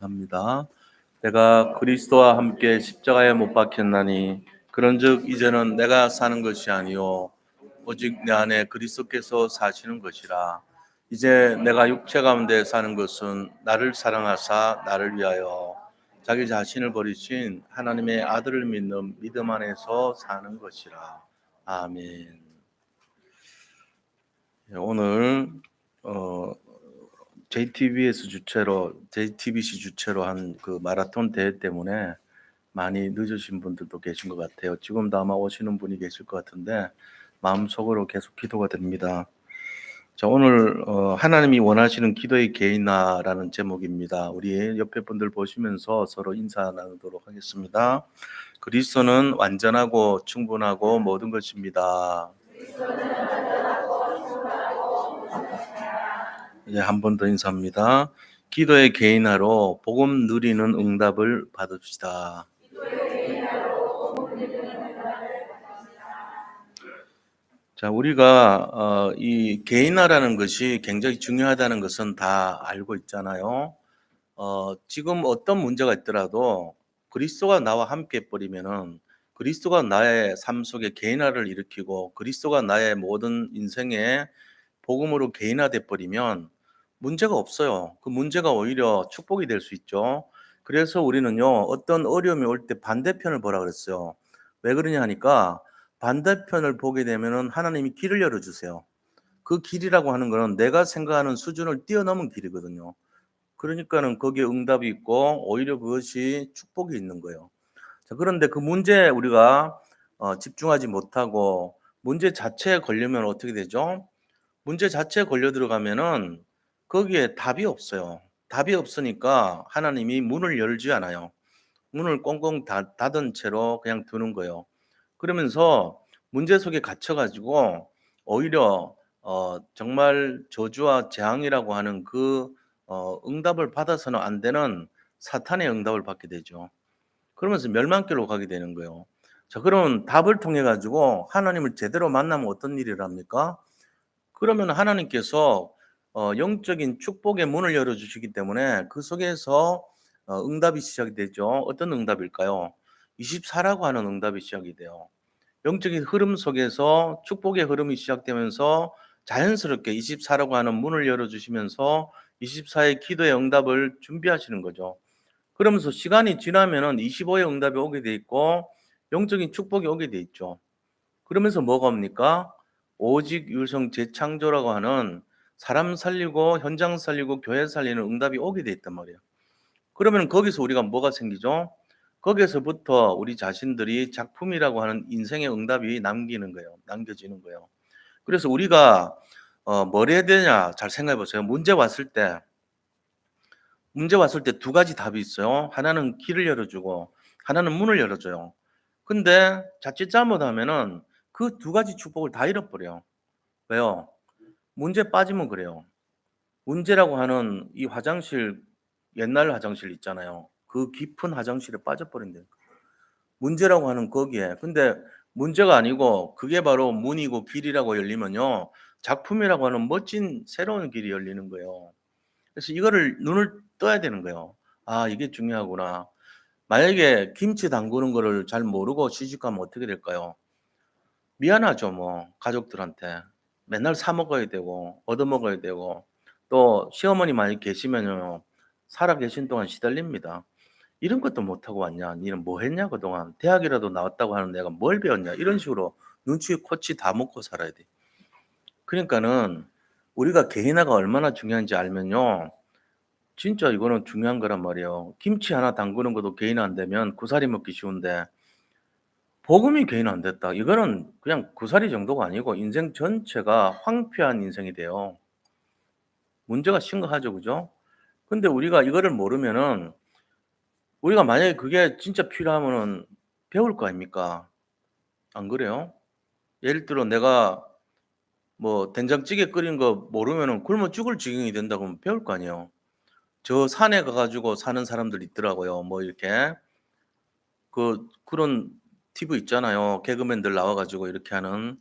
합니다. 내가 그리스도와 함께 십자가에 못 박혔나니 그런즉 이제는 내가 사는 것이 아니요 오직 내 안에 그리스도께서 사시는 것이라. 이제 내가 육체 가운데 사는 것은 나를 사랑하사 나를 위하여 자기 자신을 버리신 하나님의 아들을 믿는 믿음 안에서 사는 것이라. 아멘. 오늘 어, JTBC 주최로 한 그 마라톤 대회 때문에 많이 늦으신 분들도 계신 것 같아요. 지금도 아마 오시는 분이 계실 것 같은데 마음속으로 계속 기도가 됩니다. 자, 오늘 하나님이 원하시는 기도의 개인화라는 제목입니다. 우리 옆에 분들 보시면서 서로 인사 나누도록 하겠습니다. 그리스도는 완전하고 충분하고 모든 것입니다. 이제 한 번 더 인사합니다. 기도의 개인화로 복음 누리는 응답을 받읍시다. 자, 우리가 이 개인화라는 것이 굉장히 중요하다는 것은 다 알고 있잖아요. 지금 어떤 문제가 있더라도 그리스도가 나와 함께 해버리면은 그리스도가 나의 삶 속에 개인화를 일으키고 그리스도가 나의 모든 인생에 복음으로 개인화돼 버리면 문제가 없어요. 그 문제가 오히려 축복이 될 수 있죠. 그래서 우리는요, 어떤 어려움이 올 때 반대편을 보라 그랬어요. 왜 그러냐 하니까 반대편을 보게 되면은 하나님이 길을 열어 주세요. 그 길이라고 하는 거는 내가 생각하는 수준을 뛰어넘은 길이거든요. 그러니까는 거기에 응답이 있고 오히려 그것이 축복이 있는 거예요. 자, 그런데 그 문제에 우리가 집중하지 못하고 문제 자체에 걸리면 어떻게 되죠? 문제 자체에 걸려 들어가면은 거기에 답이 없어요. 답이 없으니까 하나님이 문을 열지 않아요. 문을 꽁꽁 닫은 채로 그냥 두는 거예요. 그러면서 문제 속에 갇혀 가지고 오히려 정말 저주와 재앙이라고 하는 그 응답을 받아서는 안 되는 사탄의 응답을 받게 되죠. 그러면서 멸망길로 가게 되는 거예요. 자, 그러면 답을 통해 가지고 하나님을 제대로 만나면 어떤 일이랍니까? 그러면 하나님께서 영적인 축복의 문을 열어 주시기 때문에 그 속에서 응답이 시작이 되죠. 어떤 응답일까요? 24라고 하는 응답이 시작이 돼요. 영적인 흐름 속에서 축복의 흐름이 시작되면서 자연스럽게 24라고 하는 문을 열어 주시면서 24의 기도의 응답을 준비하시는 거죠. 그러면서 시간이 지나면은 25의 응답이 오게 돼 있고 영적인 축복이 오게 돼 있죠. 그러면서 뭐가 옵니까? 오직 유성 재창조라고 하는 사람 살리고 현장 살리고 교회 살리는 응답이 오게 돼 있단 말이에요. 그러면 거기서 우리가 뭐가 생기죠? 거기에서부터 우리 자신들이 작품이라고 하는 인생의 응답이 남기는 거예요. 남겨지는 거예요. 그래서 우리가 뭘 해야 되냐 잘 생각해 보세요. 문제 왔을 때 두 가지 답이 있어요. 하나는 길을 열어주고 하나는 문을 열어줘요. 근데 자칫 잘못하면은 그 두 가지 축복을 다 잃어버려요. 왜요? 문제 빠지면 그래요. 문제라고 하는 이 화장실, 옛날 화장실 있잖아요. 그 깊은 화장실에 빠져버린대요. 문제라고 하는 거기에. 근데 문제가 아니고 그게 바로 문이고 길이라고 열리면요. 작품이라고 하는 멋진 새로운 길이 열리는 거예요. 그래서 이거를 눈을 떠야 되는 거예요. '아, 이게 중요하구나.' 만약에 김치 담그는 거를 잘 모르고 시집 가면 어떻게 될까요? 미안하죠 뭐 가족들한테. 맨날 사 먹어야 되고 얻어 먹어야 되고 또 시어머니 많이 계시면요. 살아 계신 동안 시달립니다. "이런 것도 못하고 왔냐? 니는 뭐 했냐 그동안? 대학이라도 나왔다고 하는 내가 뭘 배웠냐?" 이런 식으로 눈치 코치 다 먹고 살아야 돼. 그러니까는 우리가 개인화가 얼마나 중요한지 알면요. 진짜 이거는 중요한 거란 말이에요. 김치 하나 담그는 것도 개인화 안 되면 고사리 먹기 쉬운데 복음이 개인화 안 됐다. 이거는 그냥 고사리 정도가 아니고 인생 전체가 황폐한 인생이 돼요. 문제가 심각하죠. 그죠? 근데 우리가 이거를 모르면은 우리가 만약에 그게 진짜 필요하면은 배울 거 아닙니까? 안 그래요? 예를 들어 내가 뭐 된장찌개 끓이는 거 모르면은 굶어 죽을 지경이 된다 그러면 배울 거 아니에요. 저 산에 가 가지고 사는 사람들 있더라고요. 뭐 이렇게 그런 TV 있잖아요. 개그맨들 나와 가지고 이렇게 하는.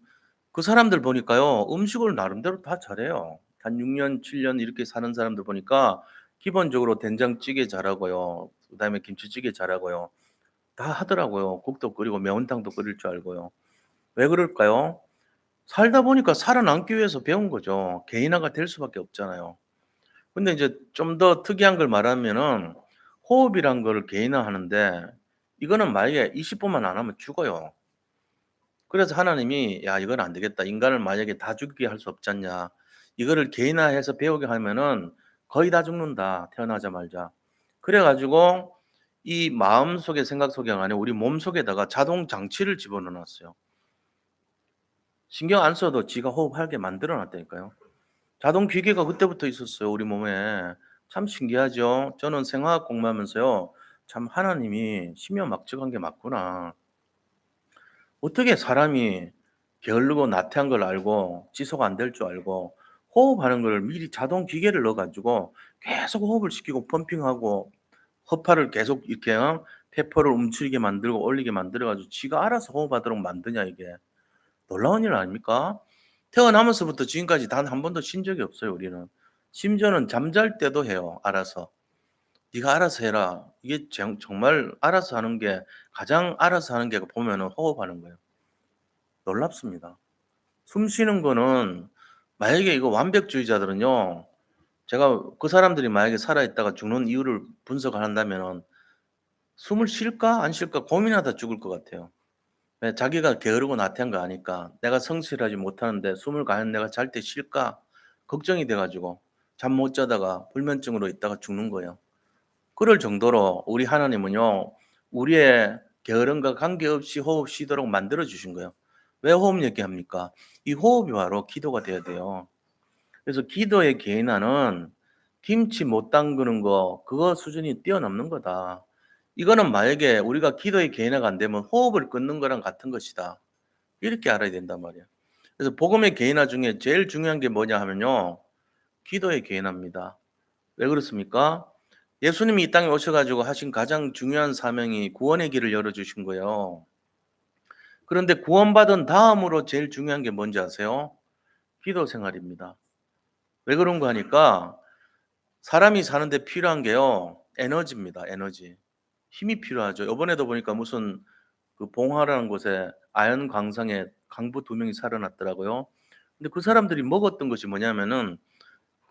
그 사람들 보니까요. 음식을 나름대로 다 잘해요. 한 6년 7년 이렇게 사는 사람들 보니까 기본적으로 된장찌개 잘하고요. 그다음에 김치찌개 잘하고요. 다 하더라고요. 국도 끓이고 매운탕도 끓일 줄 알고요. 왜 그럴까요? 살다 보니까 살아남기 위해서 배운 거죠. 개인화가 될 수밖에 없잖아요. 근데 이제 좀 더 특이한 걸 말하면은 호흡이란 거를 개인화하는데 이거는 만약에 20 분만 안 하면 죽어요. 그래서 하나님이 "야 이건 안 되겠다. 인간을 만약에 다 죽게 할 수 없지 않냐. 이거를 개인화해서 배우게 하면은 거의 다 죽는다, 태어나자마자." 그래 가지고 이 마음속에 생각 속에 안에 우리 몸속에다가 자동 장치를 집어넣어 놨어요. 신경 안 써도 지가 호흡하게 만들어 놨다니까요. 자동 기계가 그때부터 있었어요, 우리 몸에. 참 신기하죠. 저는 생화학 공부하면서요. '참 하나님이 신묘막측한 게 맞구나.' 어떻게 사람이 게으르고 나태한 걸 알고 지속 안 될 줄 알고 호흡하는 걸 미리 자동 기계를 넣어 가지고 계속 호흡을 시키고 펌핑하고 허파를 계속 이렇게 페퍼를 움츠리게 만들고 올리게 만들어 가지고 지가 알아서 호흡하도록 만드냐 이게. 놀라운 일 아닙니까? 태어나면서부터 지금까지 단 한 번도 쉰 적이 없어요 우리는. 심지어는 잠잘 때도 해요 알아서. "네가 알아서 해라." 이게 정말 알아서 하는 게 가장 알아서 하는 게 보면은 호흡하는 거예요. 놀랍습니다. 숨 쉬는 거는 만약에 이거 완벽주의자들은요. 제가 그 사람들이 만약에 살아 있다가 죽는 이유를 분석을 한다면은 '숨을 쉴까 안 쉴까 고민하다 죽을 것 같아요.' 예 자기가 게으르고 나태한 거 아니까. '내가 성실하지 못하는데 숨을 과연 내가 잘 때 쉴까?' 걱정이 돼 가지고 잠 못 자다가 불면증으로 있다가 죽는 거예요. 그럴 정도로 우리 하나님은요. 우리의 게으름과 관계없이 호흡 쉬도록 만들어 주신 거예요. 왜 호흡 얘기합니까? 이 호흡이 바로 기도가 돼야 돼요. 그래서 기도의 개인화는 김치 못 담그는 거 그거 수준이 뛰어넘는 거다. 이거는 만약에 우리가 기도의 개인화가 안 되면 호흡을 끊는 거랑 같은 것이다. 이렇게 알아야 된단 말이에요. 그래서 복음의 개인화 중에 제일 중요한 게 뭐냐 하면요. 기도의 개인화입니다. 왜 그렇습니까? 예수님이 이 땅에 오셔 가지고 하신 가장 중요한 사명이 구원의 길을 열어 주신 거예요. 그런데 구원받은 다음으로 제일 중요한 게 뭔지 아세요? 기도 생활입니다. 왜 그런가 하니까 사람이 사는데 필요한 게요. 에너지입니다, 에너지. 힘이 필요하죠. 요번에도 보니까 무슨 그 봉화라는 곳에 아연 광성에 강부 2 명이 살아났더라고요. 근데 그 사람들이 먹었던 것이 뭐냐면은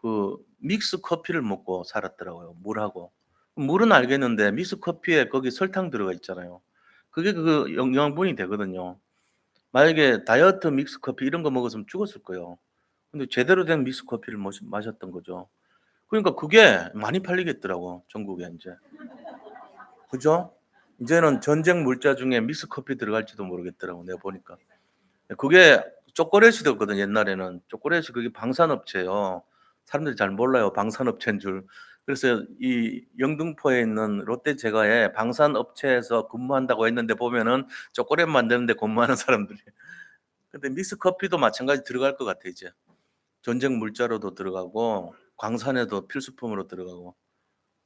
그 믹스 커피를 먹고 살았더라고요, 물하고. 물은 알겠는데 믹스 커피에 거기 설탕 들어가 있잖아요. 그게 그 영양분이 되거든요. 만약에 다이어트 믹스 커피 이런 거 먹었으면 죽었을 거예요. 근데 제대로 된 믹스 커피를 마셨던 거죠. 그러니까 그게 많이 팔리겠더라고 전국에 인제. 그죠? 이제는 전쟁 물자 중에 믹스 커피 들어갈지도 모르겠더라고 내가 보니까. 그게 초콜릿이었거든 옛날에는. 초콜릿이 그게 방산업체예요. 사람들이 잘 몰라요 방산업체인 줄. 그래서 이 영등포에 있는 롯데제과에 방산업체에서 근무한다고 했는데 보면은 초콜릿 만드는 데 근무하는 사람들이에요. 근데 믹스 커피도 마찬가지 들어갈 것 같아 이제. 전쟁 물자로도 들어가고 광산에도 필수품으로 들어가고.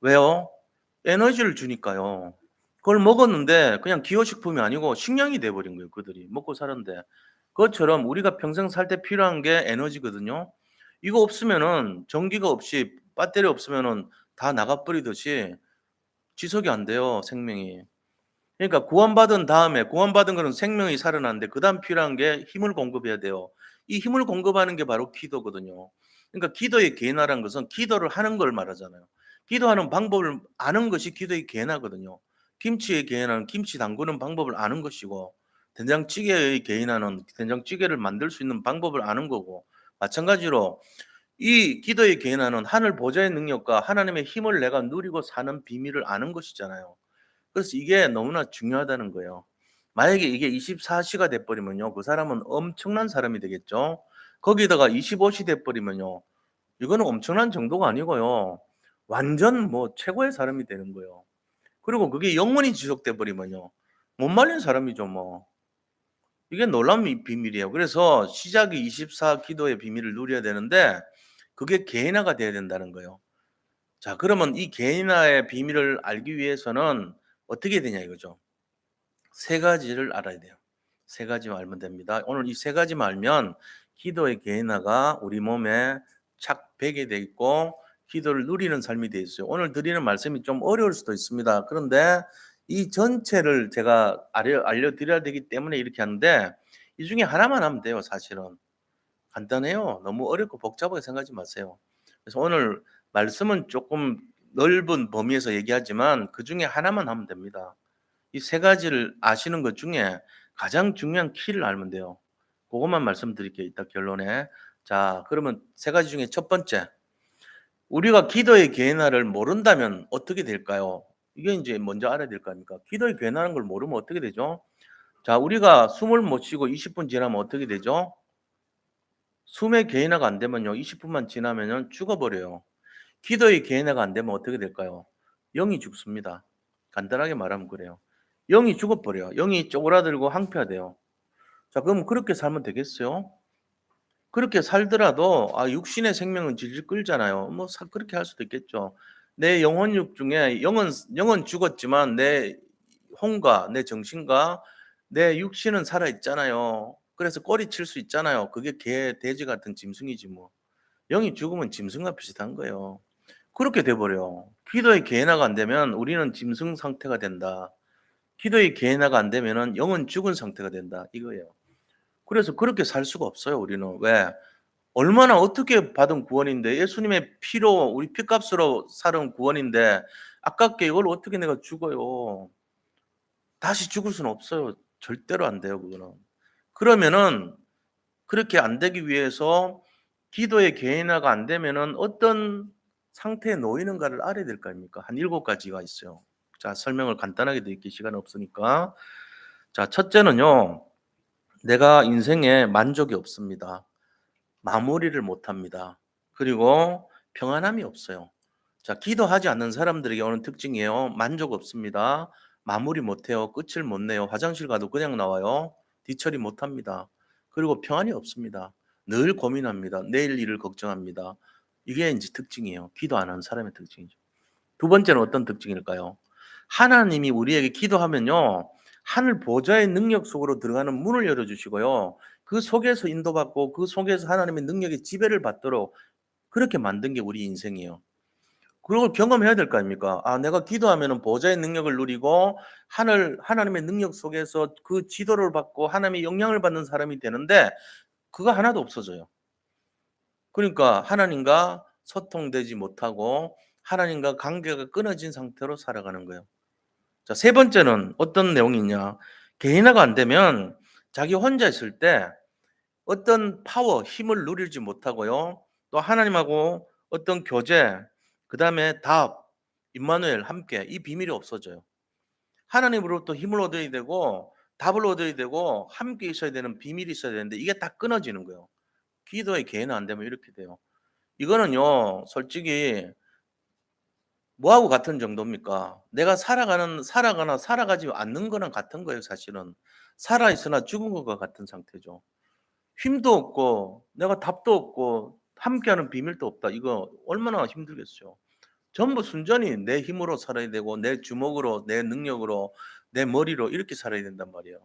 왜요? 에너지를 주니까요. 그걸 먹었는데 그냥 기호식품이 아니고 식량이 돼 버린 거예요 그들이 먹고 사는데. 그것처럼 우리가 평생 살 때 필요한 게 에너지거든요. 이거 없으면은 전기가 없이 배터리 없으면은 다 나가 버리듯이 지속이 안 돼요 생명이. 그러니까 구원받은 다음에 구원받은 거는 생명이 살아나는데 그다음 필요한 게 힘을 공급해야 돼요. 이 힘을 공급하는 게 바로 기도거든요. 그러니까 기도의 개인화라는 것은 기도를 하는 걸 말하잖아요. 기도하는 방법을 아는 것이 기도의 개인화거든요. 김치의 개인화는 김치 담그는 방법을 아는 것이고 된장찌개의 개인화는 된장찌개를 만들 수 있는 방법을 아는 거고 마찬가지로 이 기도의 개인화는 하늘 보좌의 능력과 하나님의 힘을 내가 누리고 사는 비밀을 아는 것이잖아요. 그래서 이게 너무나 중요하다는 거예요. 만약에 이게 24 시가 돼 버리면요. 그 사람은 엄청난 사람이 되겠죠. 거기다가 25시 돼 버리면요. 이거는 엄청난 정도가 아니고요. 완전 뭐 최고의 사람이 되는 거예요. 그리고 그게 영원히 지속돼 버리면요. 못 말린 사람이죠 뭐. 이게 놀라운 비밀이에요. 그래서 시작이 24 기도의 비밀을 누려야 되는데 그게 개인화가 돼야 된다는 거예요. 자 그러면 이 개인화의 비밀을 알기 위해서는 어떻게 되냐 이거죠. 세 가지를 알아야 돼요. 세 가지만 알면 됩니다. 오늘 이 세 가지만 알면 기도의 개인화가 우리 몸에 착 배게 돼 있고 기도를 누리는 삶이 돼 있어요. 오늘 드리는 말씀이 좀 어려울 수도 있습니다. 그런데 이 전체를 제가 알려드려야 되기 때문에 이렇게 하는데 이 중에 하나만 하면 돼요 사실은. 간단해요. 너무 어렵고 복잡하게 생각하지 마세요. 그래서 오늘 말씀은 조금 넓은 범위에서 얘기하지만 그중에 하나만 하면 됩니다. 이 세 가지를 아시는 것 중에 가장 중요한 키를 알면 돼요. 그것만 말씀드릴게요 이따 결론에. 자 그러면 세 가지 중에 첫 번째, 우리가 기도의 개인화를 모른다면 어떻게 될까요? 이게 인제 먼저 알아야 될 거 아닙니까? 기도의 개인화라는 걸 모르면 어떻게 되죠? 자 우리가 숨을 못 쉬고 20분 지나면 어떻게 되죠? 숨의 개인화가 안 되면요 20 분만 지나면은 죽어버려요. 기도의 개인화가 안 되면 어떻게 될까요? 영이 죽습니다. 간단하게 말하면 그래요. 영이 죽어버려요. 영이 쪼그라들고 항폐화돼요. 자 그럼 그렇게 살면 되겠어요? 그렇게 살더라도 육신의 생명은 질질 끌잖아요. 뭐 그렇게 할 수도 있겠죠. 내 영혼육 중에 영은 죽었지만 내 혼과 내 정신과 내 육신은 살아 있잖아요. 그래서 꼬리칠 수 있잖아요. 그게 개, 돼지 같은 짐승이지 뭐. 영이 죽으면 짐승과 비슷한 거예요. 그렇게 돼 버려요. 기도의 개인화가 안 되면 우리는 짐승 상태가 된다. 기도의 개인화가 안 되면은 영은 죽은 상태가 된다 이거예요. 그래서 그렇게 살 수가 없어요 우리는. 왜? 얼마나 어떻게 받은 구원인데 예수님의 피로 우리 피값으로 살은 구원인데 아깝게 이걸 어떻게 내가 죽어요. 다시 죽을 수는 없어요. 절대로 안 돼요 그거는. 그러면은 그렇게 안 되기 위해서 기도의 개인화가 안 되면은 어떤 상태에 놓이는가를 알아야 될 거 아닙니까? 한 7 가지가 있어요. 자 설명을 간단하게 드릴게요. 시간이 없으니까. 자 첫째는요. 내가 인생에 만족이 없습니다. 마무리를 못 합니다. 그리고 평안함이 없어요. 자 기도하지 않는 사람들에게 오는 특징이에요. 만족 없습니다. 마무리 못 해요. 끝을 못 내요. 화장실 가도 그냥 나와요. 뒤처리 못 합니다. 그리고 평안이 없습니다. 늘 고민합니다. 내일 일을 걱정합니다. 이게 인제 특징이에요. 기도 안 하는 사람의 특징이죠. 두 번째는 어떤 특징일까요? 하나님이 우리에게 기도하면요. 하늘 보좌의 능력 속으로 들어가는 문을 열어 주시고요. 그 속에서 인도받고 그 속에서 하나님의 능력의 지배를 받도록 그렇게 만든 게 우리 인생이에요. 그걸 경험해야 될 거 아닙니까? 내가 기도하면은 보좌의 능력을 누리고 하나님의 능력 속에서 그 지도를 받고 하나님의 영향을 받는 사람이 되는데 그거 하나도 없어져요. 그러니까 하나님과 소통되지 못하고 하나님과 관계가 끊어진 상태로 살아가는 거예요. 자, 세 번째는 어떤 내용이 있냐? 개인화가 안 되면 자기 혼자 있을 때 어떤 파워, 힘을 누리지 못하고요. 또 하나님하고 어떤 교제, 그다음에 답, 임마누엘 함께 이 비밀이 없어져요. 하나님으로부터 힘을 얻어야 되고 답을 얻어야 되고 함께 있어야 되는 비밀이 있어야 되는데 이게 다 끊어지는 거예요. 기도의 개인화 안 되면 이렇게 돼요. 이거는요. 솔직히 뭐하고 같은 정도입니까? 내가 살아가나 살아가지 않는 거랑 같은 거예요 사실은. 살아 있으나 죽은 것과 같은 상태죠. 힘도 없고 내가 답도 없고 함께하는 비밀도 없다. 이거 얼마나 힘들겠어요. 전부 순전히 내 힘으로 살아야 되고 내 주먹으로 내 능력으로 내 머리로 이렇게 살아야 된단 말이에요.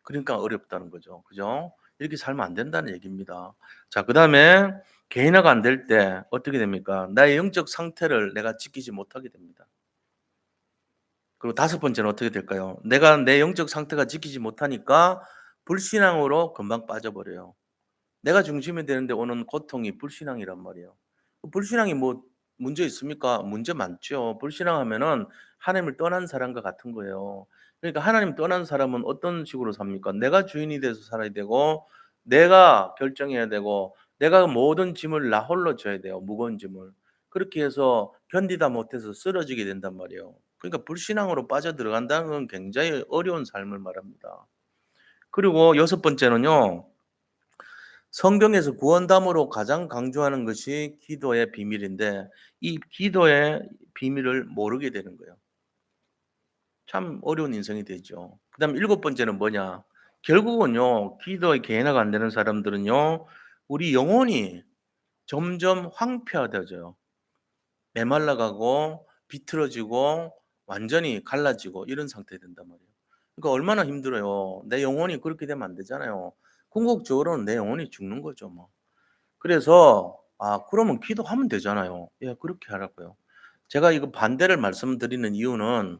그러니까 어렵다는 거죠. 그죠? 이렇게 살면 안 된다는 얘기입니다. 자 그다음에 개인화가 안 될 때 어떻게 됩니까? 나의 영적 상태를 내가 지키지 못하게 됩니다. 그리고 다섯 번째는 어떻게 될까요? 내가 내 영적 상태가 지키지 못하니까 불신앙으로 금방 빠져버려요. 내가 중심이 되는데 오는 고통이 불신앙이란 말이에요. 불신앙이 뭐 문제 있습니까? 문제 많죠. 불신앙하면은 하나님을 떠난 사람과 같은 거예요. 그러니까 하나님 떠난 사람은 어떤 식으로 삽니까? 내가 주인이 돼서 살아야 되고 내가 결정해야 되고 내가 모든 짐을 나 홀로 져야 돼요. 무거운 짐을. 그렇게 해서 견디다 못해서 쓰러지게 된단 말이에요. 그러니까 불신앙으로 빠져들어간다는 건 굉장히 어려운 삶을 말합니다. 그리고 여섯 번째는요. 성경에서 구원담으로 가장 강조하는 것이 기도의 비밀인데 이 기도의 비밀을 모르게 되는 거예요. 참 어려운 인생이 되죠. 그다음 일곱 번째는 뭐냐? 결국은요. 기도의 개인화가 안 되는 사람들은요. 우리 영혼이 점점 황폐화되어져요. 메말라가고 비틀어지고 완전히 갈라지고 이런 상태가 된단 말이에요. 그러니까 얼마나 힘들어요. 내 영혼이 그렇게 되면 안 되잖아요. 궁극적으로는 내 영혼이 죽는 거죠 뭐. 그래서 아 그러면 기도하면 되잖아요. 예 그렇게 하라고요. 제가 이거 반대를 말씀드리는 이유는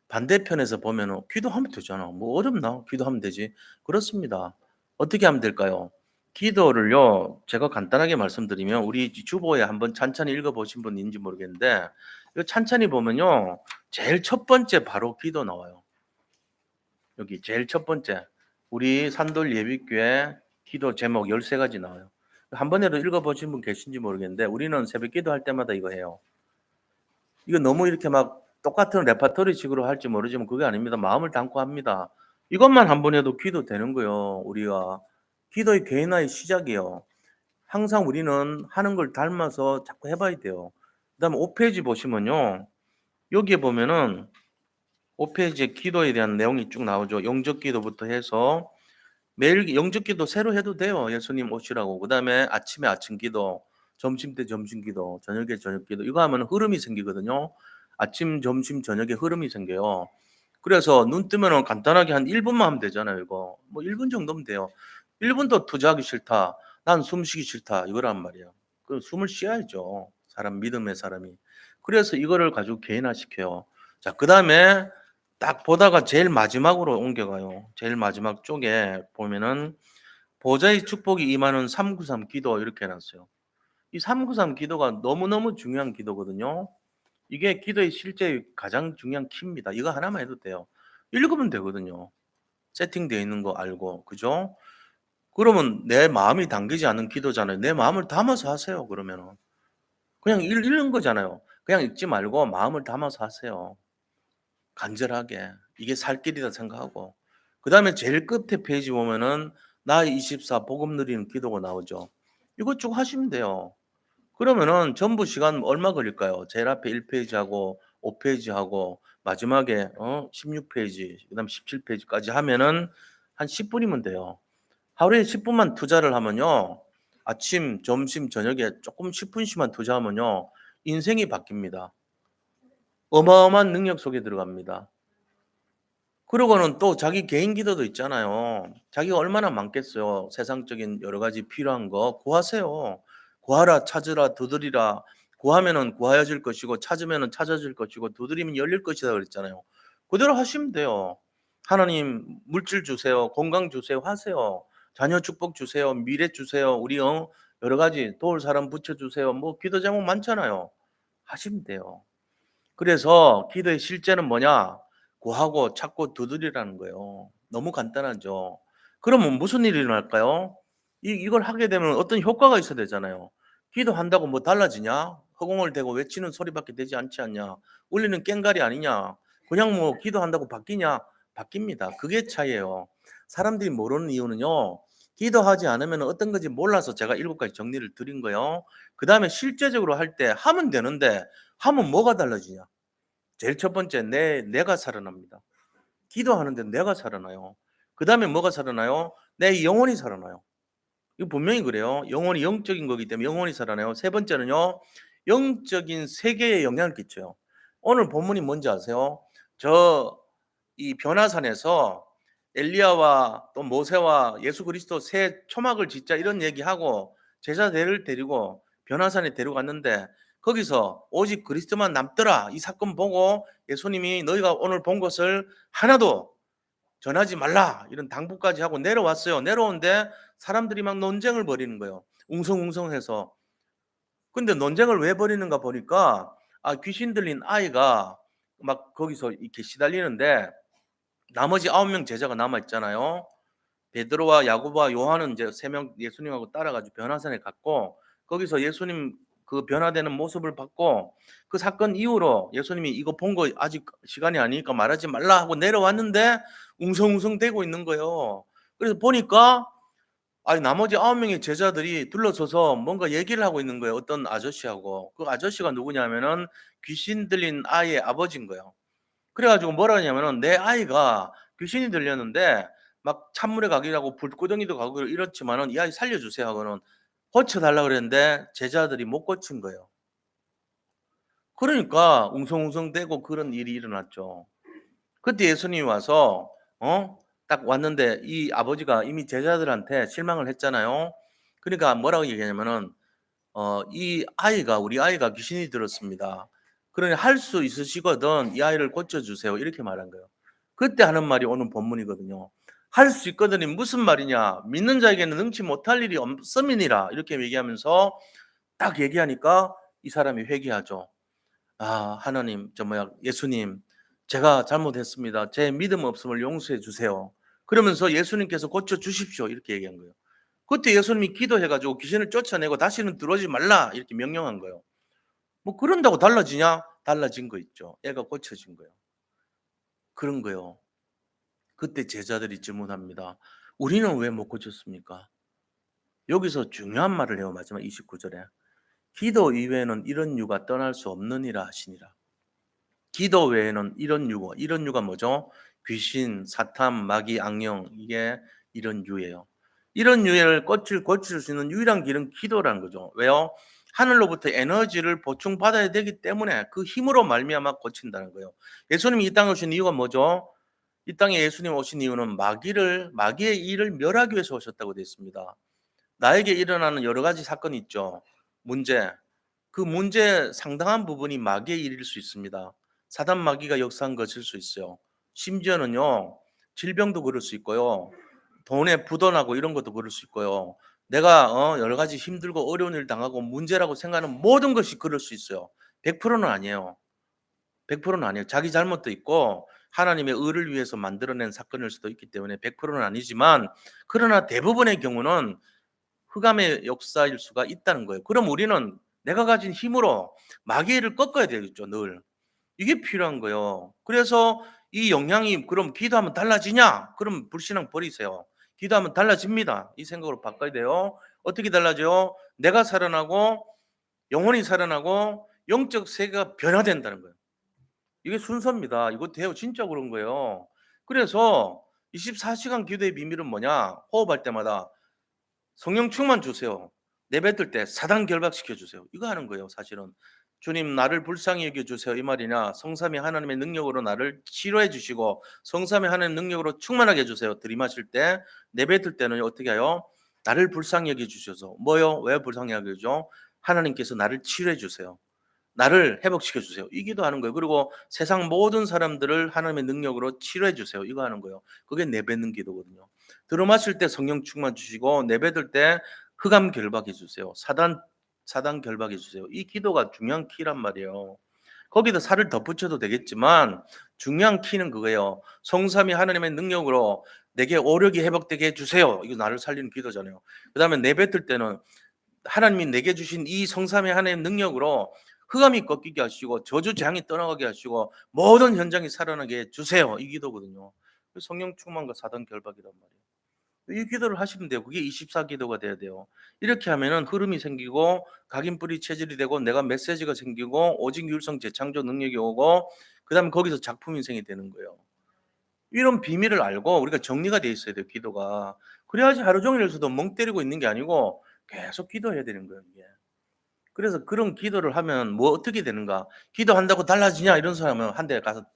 반대편에서 보면은 '기도하면 되잖아. 뭐 어렵나? 기도하면 되지.' 그렇습니다. 어떻게 하면 될까요? 기도를요 제가 간단하게 말씀드리면 우리 주보에 한번 찬찬히 읽어 보신 분 있는지 모르겠는데 이거 찬찬히 보면요. 제일 첫 번째 바로 기도 나와요. 여기 제일 첫 번째 우리 산돌 예비교회 기도 제목 13 가지 나와요. 한 번에도 읽어 보신 분 계신지 모르겠는데 우리는 새벽 기도할 때마다 이거 해요. 이거 너무 이렇게 막 똑같은 레파토리 식으로 할지 모르지만 그게 아닙니다. 마음을 담고 합니다. 이것만 한 번 해도 기도 되는 거예요, 우리가. 기도의 개인화의 시작이에요. 항상 우리는 하는 걸 닮아서 자꾸 해 봐야 돼요. 그다음에 5 페이지 보시면요. 여기에 보면은 5 페이지에 기도에 대한 내용이 쭉 나오죠. 영적 기도부터 해서 매일 영적 기도 새로 해도 돼요, 예수님 오시라고. 그다음에 아침에 아침 기도, 점심때 점심 기도, 저녁에 저녁 기도. 이거 하면 흐름이 생기거든요. 아침, 점심, 저녁에 흐름이 생겨요. 그래서 눈 뜨면은 간단하게 한 1 분만 하면 되잖아요, 이거. 뭐 1분 정도면 돼요. '1 분도 투자하기 싫다. 난 숨 쉬기 싫다.' 이거란 말이에요. 그 숨을 쉬어야죠, 사람 믿음의 사람이. 그래서 이거를 가지고 개인화시켜요. 자 그다음에 딱 보다가 제일 마지막으로 옮겨가요. 제일 마지막 쪽에 보면은 보좌의 축복이 임하는 393 기도 이렇게 해 놨어요. 이 393 기도가 너무너무 중요한 기도거든요. 이게 기도의 실제 가장 중요한 키입니다. 이거 하나만 해도 돼요. 읽으면 되거든요. 세팅되어 있는 거 알고. 그죠? 그러면 내 마음이 담기지 않은 기도잖아요. 내 마음을 담아서 하세요 그러면은. 그냥 읽는 거잖아요. 그냥 읽지 말고 마음을 담아서 하세요. 간절하게. 이게 살 길이다 생각하고. 그다음에 제일 끝에 페이지 보면은 나 24 복음 누리는 기도가 나오죠. 이거 쭉 하시면 돼요. 그러면은 전부 시간 얼마 걸릴까요? 제일 앞에 1 페이지하고 5 페이지하고 마지막에 16 페이지 그다음에 17 페이지까지 하면은 한 10 분이면 돼요. 하루에 10 분만 투자를 하면요. 아침, 점심, 저녁에 쪼끔 10 분씩만 투자하면요. 인생이 바뀝니다. 어마어마한 능력 속에 들어갑니다. 그러고는 또 자기 개인 기도도 있잖아요. 자기가 얼마나 많겠어요. 세상적인 여러 가지 필요한 거 구하세요. 구하라 찾으라 두드리라. 구하면은 구하여질 것이고 찾으면은 찾아질 것이고 두드리면 열릴 것이다 그랬잖아요. 그대로 하시면 돼요. 하나님 물질 주세요. 건강 주세요. 하세요. 자녀 축복 주세요. 미래 주세요. 우리 여러 가지 도울 사람 붙여 주세요. 뭐 기도 제목 많잖아요. 하시면 돼요. 그래서 기도의 실제는 뭐냐? 구하고 찾고 두드리라는 거예요. 너무 간단하죠. 그러면 무슨 일이 일어날까요? 이걸 하게 되면 어떤 효과가 있어야 되잖아요. 기도한다고 뭐 달라지냐? 허공을 대고 외치는 소리밖에 되지 않지 않냐? 울리는 꽹과리 아니냐? 그냥 뭐 기도한다고 바뀌냐? 바뀝니다. 그게 차이예요. 사람들이 모르는 이유는요. 기도하지 않으면 어떤 건지 몰라서 제가 7 가지 정리를 드린 거예요. 그다음에 실제적으로 할 때 하면 되는데 하면 뭐가 달라지냐? 제일 첫 번째 내가 살아납니다. 기도하는데 내가 살아나요. 그다음에 뭐가 살아나요? 내 영혼이 살아나요. 이거 분명히 그래요. 영혼이 영적인 거기 때문에 영혼이 살아나요. 세 번째는요. 영적인 세계에 영향을 끼쳐요. 오늘 본문이 뭔지 아세요? 저 이 변화산에서 엘리야와 또 모세와 예수 그리스도 새 초막을 짓자 이런 얘기하고 제자들을 데리고 변화산에 데려갔는데 거기서 오직 그리스도만 남더라. 이 사건 보고 예수님이 너희가 오늘 본 것을 하나도 전하지 말라. 이런 당부까지 하고 내려왔어요. 내려오는데 사람들이 막 논쟁을 벌이는 거예요. 웅성웅성해서. 근데 논쟁을 왜 벌이는가 보니까 귀신 들린 아이가 막 거기서 이렇게 시달리는데 나머지 9명 제자가 남아 있잖아요. 베드로와 야고보와 요한은 이제 3명 예수님하고 따라가지고 변화산에 갔고 거기서 예수님 그 변화되는 모습을 봤고 그 사건 이후로 예수님이 "이거 본 거 아직 시간이 아니니까 말하지 말라." 하고 내려왔는데 웅성웅성대고 있는 거예요. 그래서 보니까 나머지 9 명의 제자들이 둘러서서 뭔가 얘기를 하고 있는 거예요, 어떤 아저씨하고. 그 아저씨가 누구냐면은 귀신 들린 아이의 아버지인 거예요. 그래 가지고 뭐라 하냐면은 "내 아이가 귀신이 들렸는데 막 찬물에 가기도 하고 불구덩이도 가고 이렇지만은 이 아이 살려 주세요." 하고는 고쳐 달라 그랬는데 제자들이 못 고친 거예요. 그러니까 웅성웅성대고 그런 일이 일어났죠. 그때 예수님이 와서 딱 왔는데 이 아버지가 이미 제자들한테 실망을 했잖아요. 그러니까 뭐라고 얘기하냐면은 우리 아이가 귀신이 들었습니다. 그러니 할 수 있으시거든 이 아이를 고쳐주세요. 이렇게 말한 거예요. 그때 하는 말이 오늘 본문이거든요. 할 수 있거든이 무슨 말이냐? 믿는 자에게는 능치 못할 일이 없음이니라. 이렇게 얘기하면서 딱 얘기하니까 이 사람이 회개하죠. 아, 하나님, 예수님, 제가 잘못했습니다. 제 믿음 없음을 용서해 주세요. 그러면서 예수님께서 고쳐 주십시오. 이렇게 얘기한 거예요. 그때 예수님이 기도해 가지고 귀신을 쫓아내고 다시는 들어오지 말라 이렇게 명령한 거예요. 뭐 그런다고 달라지냐? 달라진 거 있죠. 애가 고쳐진 거예요. 그런 거요. 그때 제자들이 질문합니다. 우리는 왜 못 고쳤습니까? 여기서 중요한 말을 해요. 마지막 29절에. 기도 이외에는 이런 유가 떠날 수 없느니라 하시니라. 기도 외에는 이런 유가 뭐죠? 귀신, 사탄, 마귀, 악령, 이게 이런 유예요. 이런 유를 고칠 수 있는 유일한 길은 기도라는 거죠. 왜요? 하늘로부터 에너지를 보충받아야 되기 때문에 그 힘으로 말미암아 고친다는 거예요. 예수님이 이 땅에 오신 이유가 뭐죠? 이 땅에 예수님 오신 이유는 마귀의 일을 멸하기 위해서 오셨다고 되어 있습니다. 나에게 일어나는 여러 가지 사건이 있죠. 문제. 그 문제 상당한 부분이 마귀의 일일 수 있습니다. 사단 마귀가 역사한 것일 수 있어요. 심지어는요, 질병도 그럴 수 있고요. 돈에 부도나고 이런 것도 그럴 수 있고요. 내가 여러 가지 힘들고 어려운 일 당하고 문제라고 생각하는 모든 것이 그럴 수 있어요. 100%는 아니에요. 100%는 아니에요. 자기 잘못도 있고 하나님의 의를 위해서 만들어낸 사건일 수도 있기 때문에 100%는 아니지만 그러나 대부분의 경우는 흑암의 역사일 수가 있다는 거예요. 그럼 우리는 내가 가진 힘으로 마귀를 꺾어야 되겠죠, 늘. 이게 필요한 거예요. 그래서 이 영향이 그럼 기도하면 달라지냐? 그럼 불신앙 버리세요. 기도하면 달라집니다. 이 생각으로 바꿔야 돼요. 어떻게 달라져요? 내가 살아나고 영혼이 살아나고 영적 세계가 변화된다는 거예요. 이게 순서입니다. 이거 돼요. 진짜 그런 거예요. 그래서 24시간 기도의 비밀은 뭐냐? 호흡할 때마다 성령 충만 주세요. 내뱉을 때 사단 결박시켜 주세요. 이거 하는 거예요, 사실은. 주님 나를 불쌍히 여겨 주세요. 이 말이냐? 성삼위 하나님의 능력으로 나를 치료해 주시고 성삼위 하나님의 능력으로 충만하게 해 주세요. 들이마실 때 내뱉을 때는 어떻게 해요? 나를 불쌍히 여겨 주셔서 뭐요? 왜 불쌍히 여겨 죠? 하나님께서 나를 치료해 주세요. 나를 회복시켜 주세요. 이 기도하는 거예요. 그리고 세상 모든 사람들을 하나님의 능력으로 치료해 주세요. 이거 하는 거예요. 그게 내뱉는 기도거든요. 들어마실 때 성령 충만 주시고 내뱉을 때 흑암 결박해 주세요. 사단 결박해 주세요. 이 기도가 중요한 키란 말이에요. 거기다 살을 덧붙여도 되겠지만 중요한 키는 그거예요. 성삼위 하나님의 능력으로 내게 오력이 회복되게 해 주세요. 이거 나를 살리는 기도잖아요. 그다음에 내뱉을 때는 하나님이 내게 주신 이 성삼위 하나님의 능력으로 흑암이 꺾이게 하시고 저주 재앙이 떠나가게 하시고 모든 현장이 살아나게 해 주세요. 이 기도거든요. 성령 충만과 사단 결박이란 말이에요. 이 기도를 하시면 돼요. 그게 24 기도가 돼야 돼요. 이렇게 하면은 흐름이 생기고 각인뿌리 체질이 되고 내가 메시지가 생기고 오직 율성 재창조 능력이 오고 그다음에 거기서 작품 인생이 되는 거예요. 이런 비밀을 알고 우리가 정리가 돼 있어야 돼요, 기도가. 그래야지 하루 종일서도 멍 때리고 있는 게 아니고 계속 기도해야 되는 거예요, 이게. 그래서 그런 기도를 하면 뭐 어떻게 되는가? 기도한다고 달라지냐? 이런 사람은 한 대 가서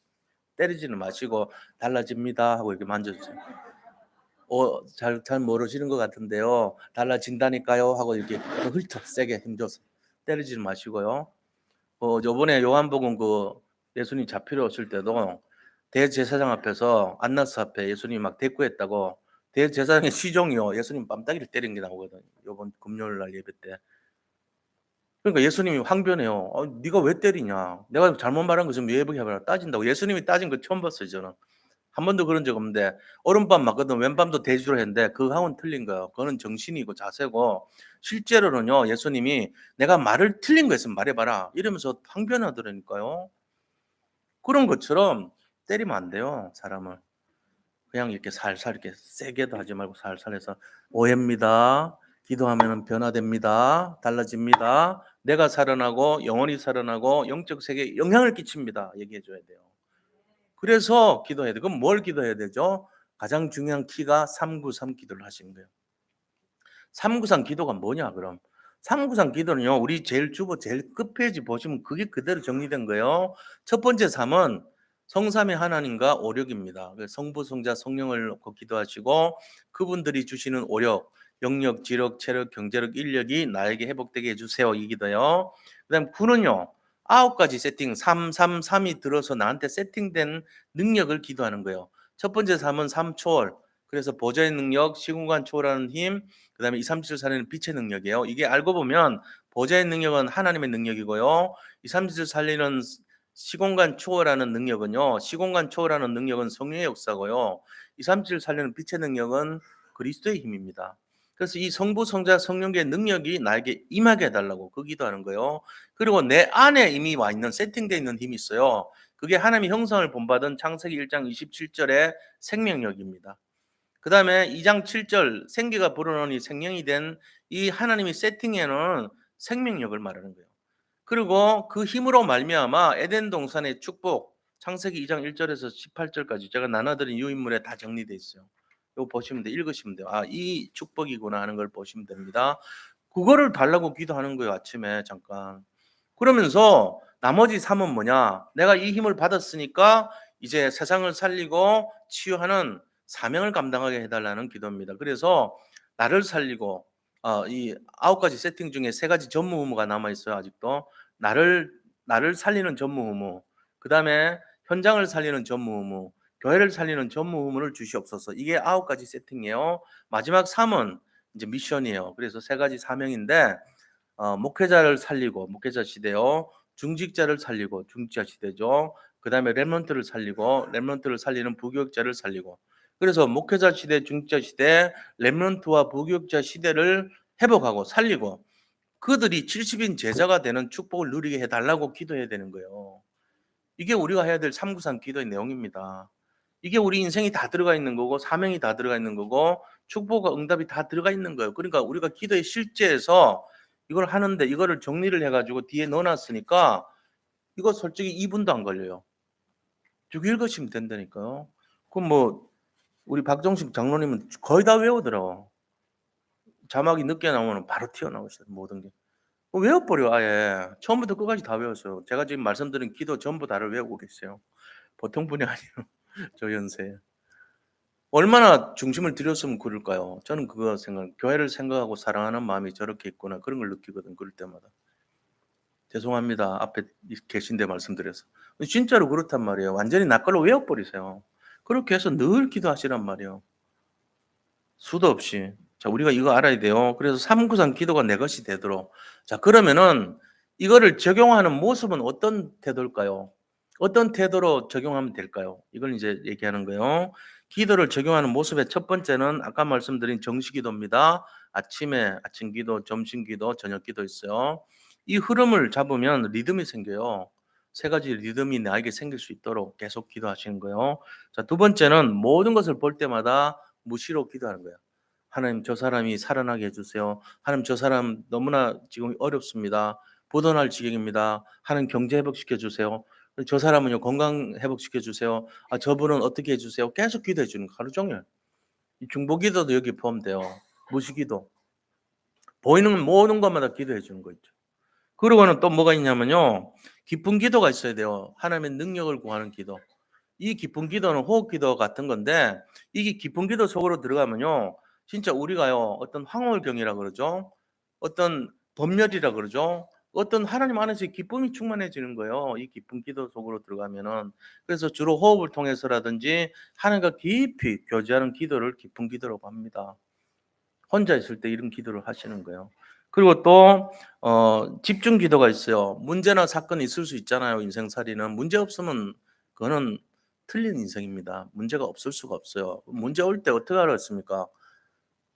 때리지는 마시고 달라집니다 하고 이렇게 만져주세요. 잘 모르시는 것 같은데요. 달라진다니까요 하고 이렇게 훑어 세게 힘줘서 때리지는 마시고요. 요번에 요한복음 예수님 잡히러 오실 때도 대제사장 앞에서 안나스 앞에 예수님이 막 대꾸했다고 대제사장의 시종이요. 예수님 뺨따기를 때린 게 나오거든요. 요번 금요일 날 예배 때. 그러니까 예수님이 항변해요. 네가 왜 때리냐? 내가 잘못 말한 거 좀 이해해 봐라. 따진다고. 예수님이 따진 거 처음 봤어요, 저는. 한 번도 그런 적 없는데 오른밤 맞거든 왼밤도 대주를 했는데 그하고는 틀린 거예요. 그거는 정신이고 자세고 실제로는요. 예수님이 내가 말을 틀린 거 있으면 말해 봐라. 이러면서 항변하더라니까요. 그런 것처럼 때리면 안 돼요, 사람을. 그냥 이렇게 살살 이렇게 세게도 하지 말고 살살 해서 오해입니다. 기도하면은 변화됩니다. 달라집니다. 내가 살아나고 영혼이 살아나고 영적 세계에 영향을 끼칩니다. 얘기해 줘야 돼요. 그래서 기도해야 돼요. 그럼 뭘 기도해야 되죠? 가장 중요한 키가 393 기도를 하시는 거예요. 393 기도가 뭐냐 그럼? 393 기도는요. 우리 제일 끝페이지 보시면 그게 그대로 정리된 거예요. 첫 번째 3은 성삼의 하나님과 오력입니다. 성부, 성자, 성령을 놓고 기도하시고 그분들이 주시는 오력, 영력, 지력, 체력, 경제력, 인력이 나에게 회복되게 해 주세요. 이 기도요. 그다음 9는요. 9가지 세팅 333이 들어서 나한테 세팅된 능력을 기도하는 거예요. 첫 번째 3은 3초월. 그래서 보좌의 능력, 시공간 초월하는 힘, 그다음에 2, 3, 7 살리는 빛의 능력이에요. 이게 알고 보면 보좌의 능력은 하나님의 능력이고요. 2, 3, 7 살리는 시공간 초월하는 능력은요. 시공간 초월하는 능력은 성령의 역사고요. 2, 3, 7 살리는 빛의 능력은 그리스도의 힘입니다. 그래서 이 성부, 성자, 성령의 능력이 나에게 임하게 해달라고 그 기도하는 거예요. 그리고 내 안에 이미 와 있는 세팅되어 있는 힘이 있어요. 그게 하나님의 형상을 본받은 창세기 1장 27절의 생명력입니다. 그 다음에 2장 7절 생기가 불어넣으니 생명이 된 이 하나님이 세팅해 놓은 생명력을 말하는 거예요. 그리고 그 힘으로 말미암아 에덴 동산의 축복 창세기 2장 1절에서 18절까지 제가 나눠드린 유인물에 다 정리되어 있어요. 이거 보시면 돼요. 읽으시면 돼요. 아, 이 축복이구나 하는 걸 보시면 됩니다. 그거를 달라고 기도하는 거예요. 아침에 잠깐. 그러면서 나머지 3은 뭐냐? 내가 이 힘을 받았으니까 이제 세상을 살리고 치유하는 사명을 감당하게 해달라는 기도입니다. 그래서 나를 살리고 이 9가지 세팅 중에 3가지 전무후무가 남아 있어요. 아직도 나를 살리는 전무후무, 그 다음에 현장을 살리는 전무후무, 교회를 살리는 전무후무를 주시옵소서. 이게 9가지 세팅이에요. 마지막 3은 이제 미션이에요. 그래서 3가지 사명인데 목회자를 살리고 목회자 시대요. 중직자를 살리고 중직자 시대죠. 그다음에 렘넌트를 살리고 렘넌트를 살리는 부교육자를 살리고. 그래서 목회자 시대, 중직자 시대, 렘넌트와 부교육자 시대를 회복하고 살리고 그들이 70인 제자가 되는 축복을 누리게 해달라고 기도해야 되는 거예요. 이게 우리가 해야 될 393 기도의 내용입니다. 이게 우리 인생이 다 들어가 있는 거고 사명이 다 들어가 있는 거고 축복과 응답이 다 들어가 있는 거예요. 그러니까 우리가 기도의 실제에서 이걸 하는데 이거를 정리를 해가지고 뒤에 넣어놨으니까 이거 솔직히 2분도 안 걸려요. 쭉 읽으시면 된다니까요. 그럼 뭐 우리 박정식 장로님은 거의 다 외우더라고. 자막이 늦게 나오면 바로 튀어나오시더라고요. 모든 게. 외워버려 아예. 처음부터 끝까지 다 외웠어요. 제가 지금 말씀드린 기도 전부 다를 외우고 계세요. 보통 분이 아니에요. 저 연세에. 얼마나 중심을 들였으면 그럴까요? 저는 그거 교회를 생각하고 사랑하는 마음이 저렇게 있구나. 그런 걸 느끼거든, 그럴 때마다. 죄송합니다. 앞에 계신데 말씀드려서. 진짜로 그렇단 말이에요. 완전히 낯걸로 외워버리세요. 그렇게 해서 늘 기도하시란 말이에요. 수도 없이. 자, 우리가 이거 알아야 돼요. 그래서 393 기도가 내 것이 되도록. 자, 그러면은 이거를 적용하는 모습은 어떤 태도일까요? 어떤 태도로 적용하면 될까요? 이걸 이제 얘기하는 거예요. 기도를 적용하는 모습의 첫 번째는 아까 말씀드린 정시 기도입니다. 아침에 아침 기도, 점심 기도, 저녁 기도 있어요. 이 흐름을 잡으면 리듬이 생겨요. 3가지 리듬이 나에게 생길 수 있도록 계속 기도하시는 거예요. 자, 두 번째는 모든 것을 볼 때마다 무시로 기도하는 거예요. 하나님 저 사람이 살아나게 해주세요. 하나님 저 사람 너무나 지금 어렵습니다. 부도날 지경입니다. 하나님 경제 회복시켜 주세요. 저 사람은요 건강 회복시켜 주세요. 아 저분은 어떻게 해주세요. 계속 기도해 주는 거 하루 종일. 이 중보기도도 여기 포함돼요. 무시기도. 보이는 모든 것마다 기도해 주는 거 있죠. 그러고는 또 뭐가 있냐면요. 기쁜 기도가 있어야 돼요. 하나님의 능력을 구하는 기도. 이 기쁜 기도는 호흡 기도 같은 건데 이게 기쁜 기도 속으로 들어가면요. 진짜 우리가요. 어떤 황홀경이라 그러죠. 어떤 범멸이라 그러죠. 어떤 하나님 안에서의 기쁨이 충만해지는 거예요. 이 기쁜 기도 속으로 들어가면은. 그래서 주로 호흡을 통해서라든지 하나님과 깊이 교제하는 기도를 기쁜 기도라고 합니다. 혼자 있을 때 이런 기도를 하시는 거예요. 그리고 또 집중 기도가 있어요. 문제나 사건이 있을 수 있잖아요. 인생살이는 문제 없으면 그거는 틀린 인생입니다. 문제가 없을 수가 없어요. 문제 올 때 어떻게 알았습니까?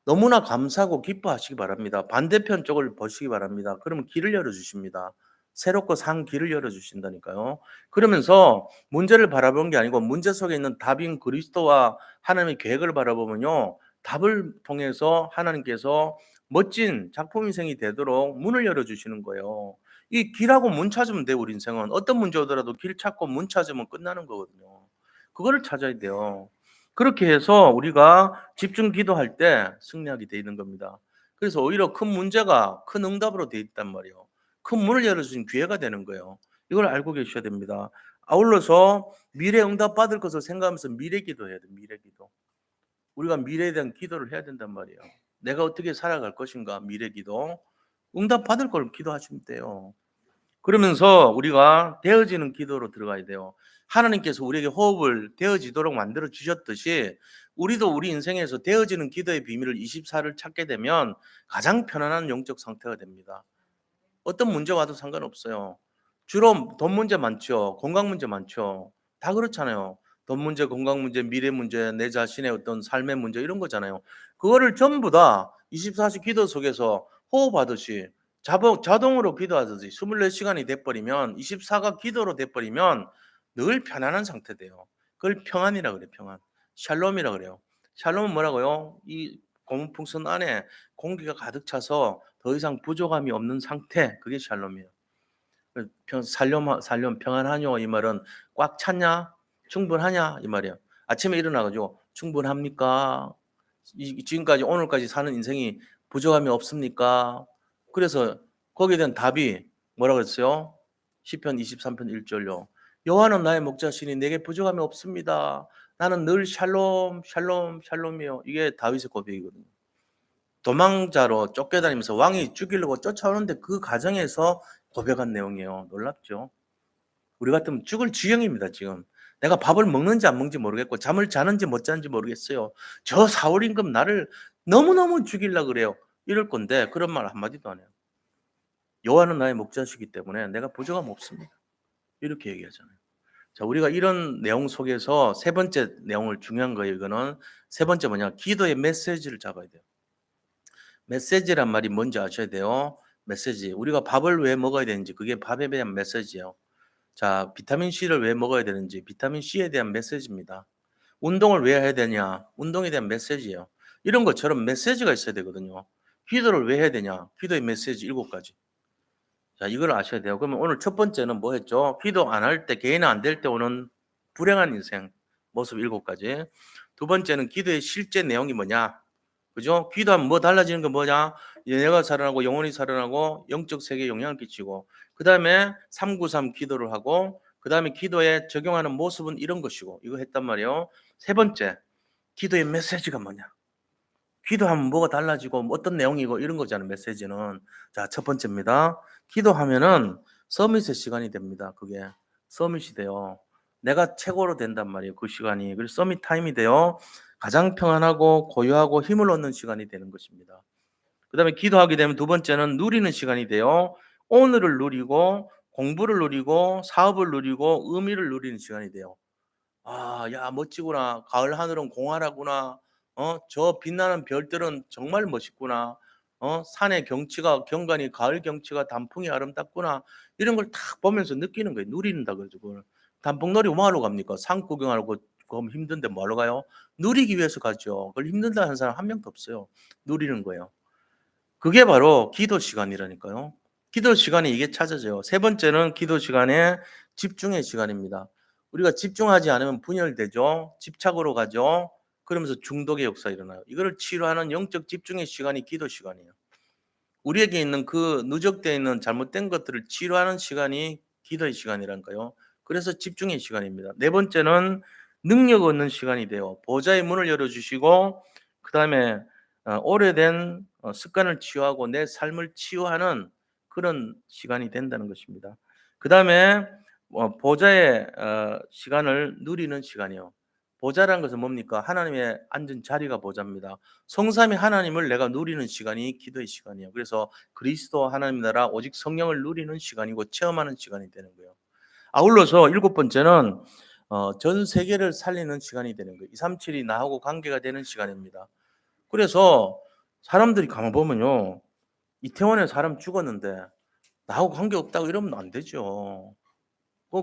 너무나 감사하고 기뻐하시기 바랍니다. 반대편 쪽을 보시기 바랍니다. 그러면 길을 열어주십니다. 새롭고 산 길을 열어주신다니까요. 그러면서 문제를 바라보는 게 아니고 문제 속에 있는 답인 그리스도와 하나님의 계획을 바라보면요. 답을 통해서 하나님께서 멋진 작품 인생이 되도록 문을 열어주시는 거예요. 이 길하고 문 찾으면 돼요, 우리 인생은. 어떤 문제 오더라도 길 찾고 문 찾으면 끝나는 거거든요. 그거를 찾아야 돼요. 그렇게 해서 우리가 집중 기도할 때 승리하게 돼 있는 겁니다. 그래서 오히려 큰 문제가 큰 응답으로 돼 있단 말이에요. 큰 문을 열어주신 기회가 되는 거예요. 이걸 알고 계셔야 됩니다. 아울러서 미래 응답 받을 것을 생각하면서 미래 기도해야 돼. 미래 기도. 우리가 미래에 대한 기도를 해야 된단 말이에요. 내가 어떻게 살아갈 것인가 미래 기도. 응답받을 걸 기도하시면 돼요. 그러면서 우리가 되어지는 기도로 들어가야 돼요. 하나님께서 우리에게 호흡을 되어지도록 만들어 주셨듯이 우리도 우리 인생에서 되어지는 기도의 비밀을 24를 찾게 되면 가장 편안한 영적 상태가 됩니다. 어떤 문제 와도 상관없어요. 주로 돈 문제 많죠. 건강 문제 많죠. 다 그렇잖아요. 돈 문제, 건강 문제, 미래 문제, 내 자신의 어떤 삶의 문제 이런 거잖아요. 그거를 전부 다 24시 기도 속에서 호흡하듯이 자동으로 기도하듯이 24시간이 돼 버리면 24가 기도로 돼 버리면 늘 편안한 상태 돼요. 그걸 평안이라 그래요, 평안. 샬롬이라 그래요. 샬롬은 뭐라고요? 이 고문풍선 안에 공기가 가득 차서 더 이상 부족함이 없는 상태, 그게 샬롬이에요. 살렴 평안하뇨 이 말은 꽉 찼냐? 충분하냐? 이 말이에요. 아침에 일어나 가지고 충분합니까? 지금까지 오늘까지 사는 인생이 부족함이 없습니까? 그래서 거기에 대한 답이 뭐라고 했어요? 시편 23편 1절요. 여호와는 나의 목자시니 내게 부족함이 없습니다. 나는 늘 샬롬 샬롬 샬롬이요. 이게 다윗의 고백이거든요. 도망자로 쫓겨다니면서 왕이 죽이려고 쫓아오는데 그 과정에서 고백한 내용이에요. 놀랍죠? 우리 같으면 죽을 지경입니다, 지금. 내가 밥을 먹는지 안 먹는지 모르겠고 잠을 자는지 못 자는지 모르겠어요. 저 사울 임금 나를 너무너무 죽이려고 그래요. 이럴 건데 그런 말 한마디도 안 해요. 여호와는 나의 목자시기 때문에 내가 부족함 없습니다. 이렇게 얘기하잖아요. 자, 우리가 이런 내용 속에서 세 번째 내용을 중요한 거예요. 이거는 세 번째 뭐냐? 기도의 메시지를 잡아야 돼요. 메시지란 말이 뭔지 아셔야 돼요. 메시지. 우리가 밥을 왜 먹어야 되는지 그게 밥에 대한 메시지예요. 자, 비타민 C를 왜 먹어야 되는지 비타민 C에 대한 메시지입니다. 운동을 왜 해야 되냐? 운동에 대한 메시지예요. 이런 것처럼 메시지가 있어야 되거든요. 기도를 왜 해야 되냐? 기도의 메시지 7가지. 자, 이걸 아셔야 돼요. 그러면 오늘 첫 번째는 뭐 했죠? 기도 안 할 때, 개인은 안 될 때 오는 불행한 인생 모습 7가지. 두 번째는 기도의 실제 내용이 뭐냐? 그죠? 기도하면 뭐 달라지는 게 뭐냐? 내가 살아나고 영혼이 살아나고 영적 세계에 영향을 끼치고 그다음에 393 기도를 하고 그다음에 기도에 적용하는 모습은 이런 것이고 이거 했단 말이에요. 세 번째, 기도의 메시지가 뭐냐? 기도하면 뭐가 달라지고 뭐 어떤 내용이고 이런 거잖아요, 메시지는. 자, 첫 번째입니다. 기도하면은 서밋의 시간이 됩니다. 그게 서밋이 돼요. 내가 최고로 된단 말이에요, 그 시간이. 그래서 서밋 타임이 돼요. 가장 평안하고 고요하고 힘을 얻는 시간이 되는 것입니다. 그다음에 기도하게 되면 두 번째는 누리는 시간이 돼요. 오늘을 누리고 공부를 누리고 사업을 누리고 의미를 누리는 시간이 돼요. 아, 야 멋지구나. 가을 하늘은 공활하구나. 저 빛나는 별들은 정말 멋있구나. 산의 경치가 경관이 가을 경치가 단풍이 아름답구나. 이런 걸 딱 보면서 느끼는 거예요. 누린다 그러죠, 그걸. 단풍놀이 뭐 하러 갑니까? 산 구경하고 그럼 힘든데 뭐 하러 가요? 누리기 위해서 가죠. 그걸 힘들다 하는 사람 한 명도 없어요. 누리는 거예요. 그게 바로 기도 시간이라니까요. 기도 시간에 이게 찾아져요. 세 번째는 기도 시간에 집중의 시간입니다. 우리가 집중하지 않으면 분열되죠. 집착으로 가죠. 그러면서 중독의 역사가 일어나요. 이거를 치료하는 영적 집중의 시간이 기도 시간이에요. 우리에게 있는 그 누적되어 있는 잘못된 것들을 치료하는 시간이 기도의 시간이라니까요. 그래서 집중의 시간입니다. 네 번째는 능력 얻는 시간이 돼요. 보좌의 문을 열어주시고 그다음에 오래된 습관을 치유하고 내 삶을 치유하는 그런 시간이 된다는 것입니다. 그다음에 보좌의 시간을 누리는 시간이요. 보좌라는 것은 뭡니까? 하나님의 앉은 자리가 보좌입니다. 성삼위 하나님을 내가 누리는 시간이 기도의 시간이에요. 그래서 그리스도 하나님 나라 오직 성령을 누리는 시간이고 체험하는 시간이 되는 거예요. 아울러서 일곱 번째는 전 세계를 살리는 시간이 되는 거예요. 237이 나하고 관계가 되는 시간입니다. 그래서 사람들이 가만 보면요. 이태원에 사람 죽었는데 나하고 관계 없다고 이러면 안 되죠.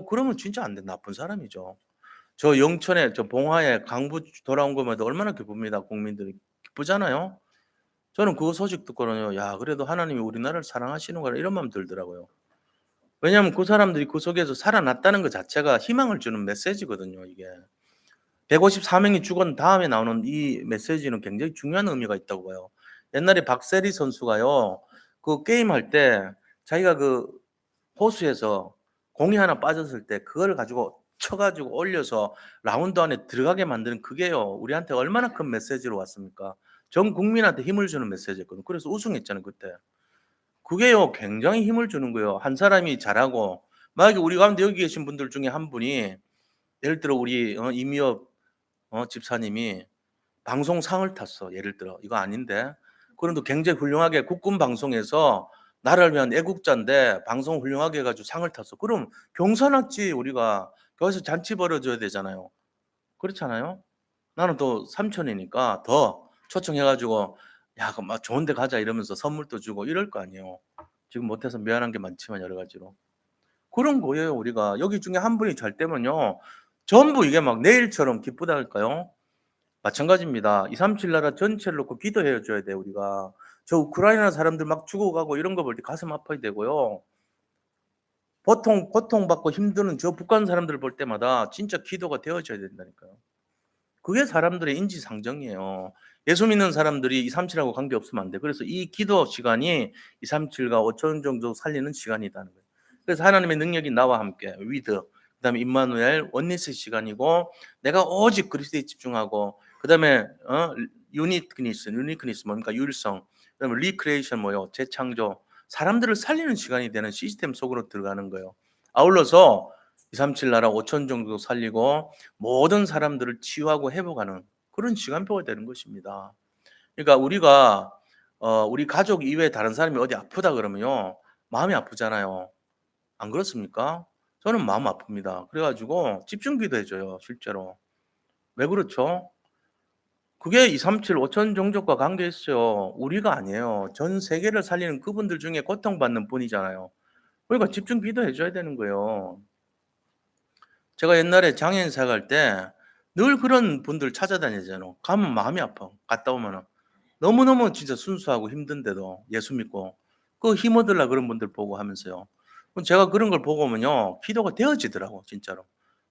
그러면 진짜 안 돼. 나쁜 사람이죠. 저 영천에 저 봉화에 강부 돌아온 것마다 얼마나 기쁩니다. 국민들이 기쁘잖아요. 저는 그 소식 듣고는요. 야, 그래도 하나님이 우리나라를 사랑하시는구나 이런 마음 들더라고요. 왜냐하면 그 사람들이 그 속에서 살아났다는 것 자체가 희망을 주는 메시지거든요, 이게. 154명이 죽은 다음에 나오는 이 메시지는 굉장히 중요한 의미가 있다고 봐요. 옛날에 박세리 선수가요. 그 게임할 때 자기가 그 호수에서 공이 하나 빠졌을 때 그거를 가지고 쳐 가지고 올려서 라운드 안에 들어가게 만드는 그게요. 우리한테 얼마나 큰 메시지로 왔습니까? 전 국민한테 힘을 주는 메시지였거든요. 그래서 우승했잖아요 그때. 그게요 굉장히 힘을 주는 거예요. 한 사람이 잘하고 만약에 우리 가운데 여기 계신 분들 중에 한 분이 예를 들어 우리 이미엽 집사님이 방송상을 탔어. 예를 들어. 이거 아닌데. 그런데 굉장히 훌륭하게 국군 방송에서 나라를 위한 애국자인데 방송 훌륭하게 해 가지고 상을 탔어. 그럼 경사났지 우리가. 거기서 잔치 벌어 줘야 되잖아요. 그렇잖아요? 나는 또 삼촌이니까 더 초청해 가지고 "야 그 막 좋은 데 가자." 이러면서 선물도 주고 이럴 거 아니에요. 지금 못해서 미안한 게 많지만 여러 가지로. 그런 거예요 우리가. 여기 중에 한 분이 잘 되면요. 전부 이게 막 내일처럼 기쁘다니까요. 마찬가지입니다. 237 나라 전체를 놓고 기도해 줘야 돼요 우리가. 저 우크라이나 사람들 막 죽어가고 이런 거 볼 때 가슴 아파야 되고요. 고통받고 힘드는 저 북한 사람들 볼 때마다 진짜 기도가 되어져야 된다니까요. 그게 사람들의 인지상정이에요. 예수 믿는 사람들이 237하고 관계없으면 안 돼. 그래서 이 기도 시간이 237과 5천 정도 살리는 시간이라는 거예요. 그래서 하나님의 능력이 나와 함께 위드 그다음에 임마누엘 원리스 시간이고 내가 오직 그리스도에 집중하고 그다음에 유니크니스 뭡니까? 유일성. 그다음에 리크리에이션 뭐요? 재창조. 사람들을 살리는 시간이 되는 시스템 속으로 들어가는 거예요. 아울러서 237 나라 5천 정도 살리고 모든 사람들을 치유하고 회복하는 그런 시간표가 되는 것입니다. 그러니까 우리가 우리 가족 이외에 다른 사람이 어디 아프다 그러면요. 마음이 아프잖아요. 안 그렇습니까? 저는 마음 아픕니다. 그래 가지고 집중 기도해 줘요, 실제로. 왜 그렇죠? 그게 237 5천 종족과 관계 있어요. 우리가 아니에요. 전 세계를 살리는 그분들 중에 고통받는 분이잖아요. 그러니까 집중 기도해 줘야 되는 거예요. 제가 옛날에 장애인 사역할 때 늘 그런 분들 찾아다니잖아요. 가면 마음이 아파. 갔다 오면은. 너무너무 진짜 순수하고 힘든데도 예수 믿고 그 힘 얻으려 그런 분들 보고 하면서요. 그럼 제가 그런 걸 보고 오면요. 기도가 되어지더라고 진짜로.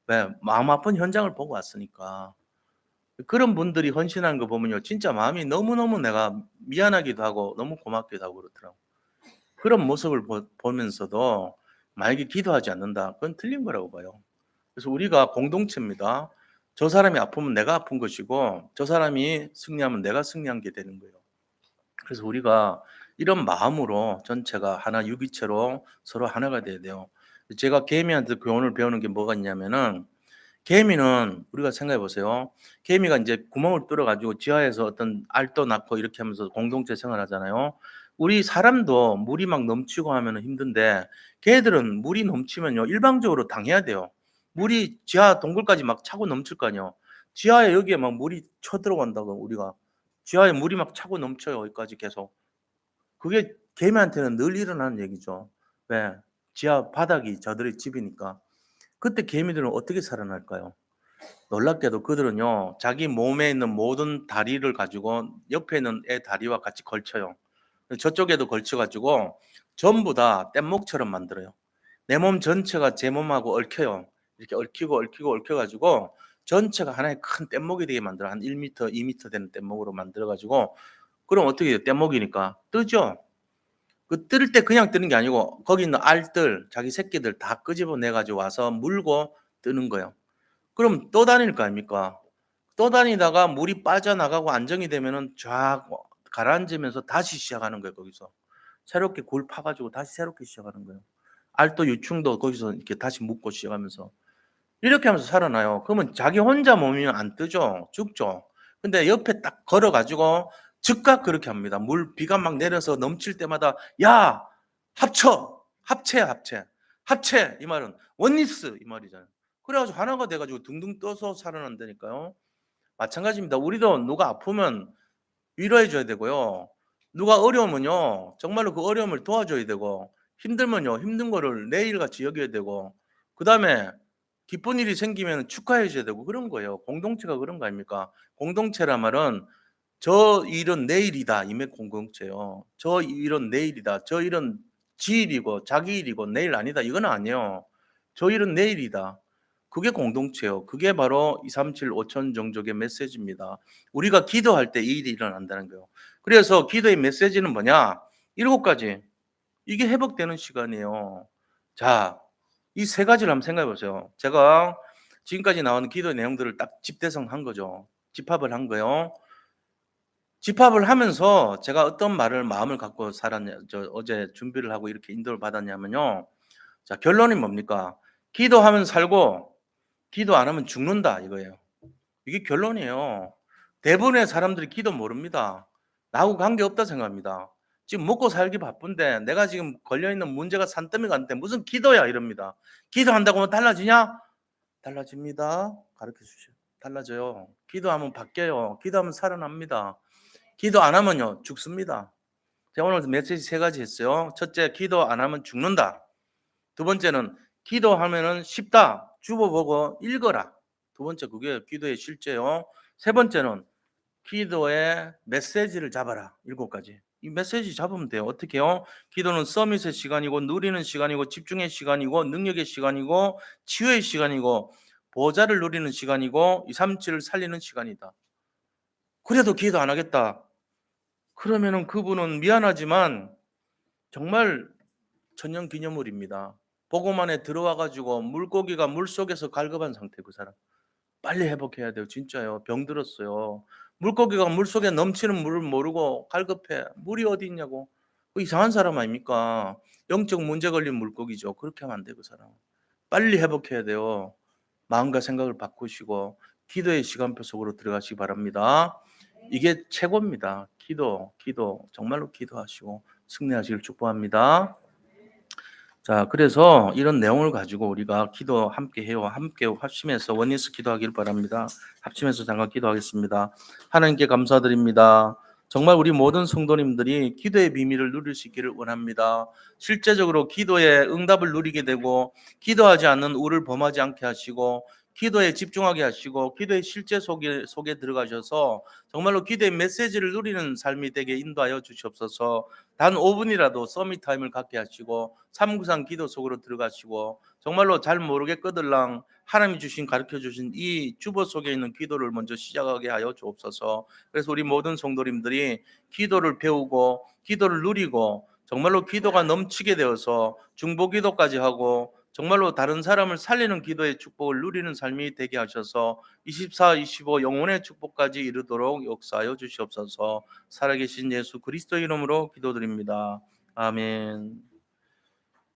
왜? 마음 아픈 현장을 보고 왔으니까. 그런 분들이 헌신하는 거 보면요. 진짜 마음이 너무너무 내가 미안하기도 하고 너무 고맙기도 하고 그렇더라고요. 그런 모습을 보면서도 만약에 기도하지 않는다. 그건 틀린 거라고 봐요. 그래서 우리가 공동체입니다. 저 사람이 아프면 내가 아픈 것이고 저 사람이 승리하면 내가 승리한 게 되는 거예요. 그래서 우리가 이런 마음으로 전체가 하나 유기체로 서로 하나가 돼야 돼요. 제가 개미한테 교훈을 배우는 게 뭐가 있냐면은 개미는 우리가 생각해 보세요. 개미가 인제 구멍을 뚫어 가지고 지하에서 어떤 알도 낳고 이렇게 하면서 공동체 생활하잖아요. 우리 사람도 물이 막 넘치고 하면은 힘든데 개들은 물이 넘치면요 일방적으로 당해야 돼요. 물이 지하 동굴까지 막 차고 넘칠 거 아니에요. 지하에 여기에 막 물이 쳐들어간다고 우리가. 지하에 물이 막 차고 넘쳐요 여기까지 계속. 그게 개미한테는 늘 일어나는 얘기죠. 왜? 지하 바닥이 저들의 집이니까. 그때 개미들은 어떻게 살아날까요? 놀랍게도 그들은요. 자기 몸에 있는 모든 다리를 가지고 옆에 있는 애 다리와 같이 걸쳐요. 저쪽에도 걸쳐 가지고 전부 다 뗏목처럼 만들어요. 내 몸 전체가 제 몸하고 얽혀요. 이렇게 얽혀 가지고 전체가 하나의 큰 뗏목이 되게 만들어요. 한 1 미터, 2 미터 되는 뗏목으로 만들어 가지고 그럼 어떻게 해요? 뗏목이니까 뜨죠. 그 뜰 때 그냥 뜨는 게 아니고 거기 있는 알들, 자기 새끼들 다 끄집어내 가지고 와서 물고 뜨는 거예요. 그럼 또 다닐 거 아닙니까? 또 다니다가 물이 빠져나가고 안정이 되면은 쫙 가라앉으면서 다시 시작하는 거예요 거기서. 새롭게 굴 파 가지고 다시 새롭게 시작하는 거예요. 알도 유충도 거기서 이렇게 다시 묻고 시작하면서. 이렇게 하면서 살아나요. 그러면 자기 혼자 몸이면 안 뜨죠. 죽죠. 근데 옆에 딱 걸어 가지고 즉각 그렇게 합니다. 비가 막 내려서 넘칠 때마다 "야 합쳐. 합체야 합체. 합체." 이 말은 원리스 이 말이잖아요. 그래 가지고 하나가 돼 가지고 둥둥 떠서 살아난다니까요. 마찬가지입니다. 우리도 누가 아프면 위로해 줘야 되고요. 누가 어려우면요. 정말로 그 어려움을 도와줘야 되고 힘들면요. 힘든 거를 내 일같이 여겨야 되고 그다음에 기쁜 일이 생기면 축하해 줘야 되고 그런 거예요. 공동체가 그런 거 아닙니까? 공동체란 말은 '저 일은 내 일이다.' 이게 공동체예요. '저 일은 내 일이다. 저 일은 지 일이고 자기 일이고 내 일 아니다.' 이건 아니에요. '저 일은 내 일이다.' 그게 공동체예요. 그게 바로 237 5천 종족의 메시지입니다. 우리가 기도할 때 이 일이 일어난다는 거예요. 그래서 기도의 메시지는 뭐냐? 7 가지. 이게 회복되는 시간이에요. 자, 이 세 가지를 한번 생각해 보세요. 제가 지금까지 나온 기도의 내용들을 딱 집대성한 거죠. 집합을 한 거예요. 집합을 하면서 제가 어떤 말을 마음을 갖고 살았냐 어제 준비를 하고 이렇게 인도를 받았냐면요. 자, 결론이 뭡니까? 기도하면 살고 기도 안 하면 죽는다 이거예요. 이게 결론이에요. 대부분의 사람들이 기도 모릅니다. 나하고 관계없다 생각합니다. 지금 먹고 살기 바쁜데 내가 지금 걸려있는 문제가 산더미가 안 돼. 무슨 기도야 이럽니다. 기도한다고 하면 달라지냐? 달라집니다. 가르쳐 주세요. 달라져요. 기도하면 바뀌어요. 기도하면 살아납니다. 기도 안 하면요 죽습니다. 제가 오늘 메시지 세 가지 했어요. 첫째, 기도 안 하면 죽는다. 두 번째는 기도하면은 쉽다. 주보 보고 읽어라. 두 번째 그게 기도의 실제요. 세 번째는 기도의 메시지를 잡아라. 일곱 가지. 이 메시지 잡으면 돼요. 어떻게요? 기도는 서밋의 시간이고 누리는 시간이고 집중의 시간이고 능력의 시간이고 치유의 시간이고 보좌를 누리는 시간이고 237을 살리는 시간이다. 그래도 기도 안 하겠다. 그러면은 그분은 미안하지만 정말 천년기념물입니다. 보고만에 들어와 가지고 물고기가 물속에서 갈급한 상태 그 사람. 빨리 회복해야 돼요. 진짜요. 병들었어요. 물고기가 물속에 넘치는 물을 모르고 갈급해. 물이 어디 있냐고. 그 이상한 사람 아닙니까? 영적 문제 걸린 물고기죠. 그렇게 하면 안 돼요, 그 사람. 빨리 회복해야 돼요. 마음과 생각을 바꾸시고 기도의 시간표 속으로 들어가시기 바랍니다. 이게 최고입니다. 기도 정말로 기도하시고 승리하시길 축복합니다. 자, 그래서 이런 내용을 가지고 우리가 기도 함께 해요. 함께 합심해서 원리스 기도하길 바랍니다. 합심해서 잠깐 기도하겠습니다. 하나님께 감사드립니다. 정말 우리 모든 성도님들이 기도의 비밀을 누릴 수 있기를 원합니다. 실제적으로 기도의 응답을 누리게 되고 기도하지 않는 우를 범하지 않게 하시고 기도에 집중하게 하시고 기도의 실제 속에 들어가셔서 정말로 기도의 메시지를 누리는 삶이 되게 인도하여 주시옵소서. 단 5분이라도 서밋 타임을 갖게 하시고 393 기도 속으로 들어가시고 정말로 잘 모르겠거들랑 하나님이 주신 가르쳐 주신 이 주보 속에 있는 기도를 먼저 시작하게 하여 주옵소서. 그래서 우리 모든 성도님들이 기도를 배우고 기도를 누리고 정말로 기도가 넘치게 되어서 중보 기도까지 하고 정말로 다른 사람을 살리는 기도의 축복을 누리는 삶이 되게 하셔서 24, 25 영혼의 축복까지 이루도록 역사하여 주시옵소서. 살아계신 예수 그리스도 이름으로 기도드립니다. 아멘.